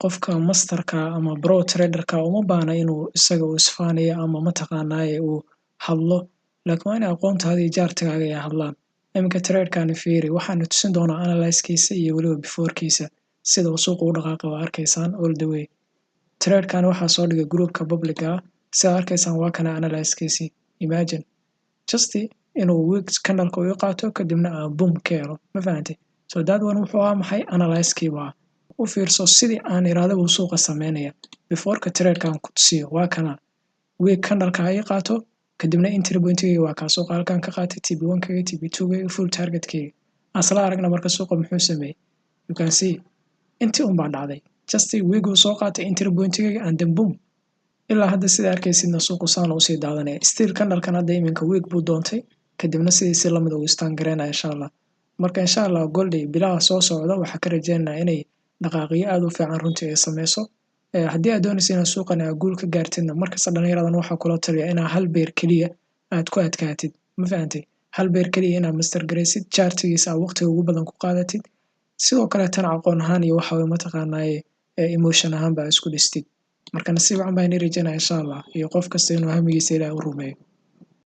qofka masterka ama pro traderka uma baahna inuu isaga uu isfaanayo ama mataqaanaaye uu hadlo laakiin waa in aqoontaada iyo jaartigaaga ay hadlaan iminka traderkani fiiri waxaana tusin doonaa analysekiisa iyo weliba beforekiisa sida uu suuqa u dhaqaaqa waa arkaysaan all the way traderkani waxaa soo dhigay groupka publica sida arkaysaan waa kana analysekiisii imagine just inuu week candleka uu qaato kadibna boom ka helo ma fahantay so that one wuxuu ahaa maxay analysekii waa u fiirso sidii aan iraada uu suuqa sameynaya beforeka traderkan ku tusiyo waa kana week candleka ay qaato kadibna entry pointiga waa ka suuqa halkan ka qaatay TP1 TP2 full targetkii asla aragna marka suuqa muxuu sameeyay you can see intii baa dhacday just week uu soo qaatay entry pointiga and then boom ilaa hadda sida arkaysidna suuqu saan u sii daadanaya still candlekan hadda iminka week buu doontay kadibna sidiisi lamid uu istaan gareynaya insha Allah marka insha Allah golday bilaha soo socda waxa ka rajeynayaa inay dhaqaaqiyo aad u fiican runtii ay sameyso haddii aad doonaysid inaad suuqan guul ka gaartidna markasta dhalinyaradan waxaa kula taliya inaa hal beer keliya aad ku adkaatid ma fahantay hal beer keliya inaad master garaysid chartigiisa aad waqtiga ugu badan ku qaadatid sidoo kale tan aqoon ahaan iyo waxa mataqaanaaye emotion ahaan baa isku dhistid marka nasiib wacan baan rajeynaa insha Allah iyo qof kasta inuu hamigiisa Ilaahay u rumeeyo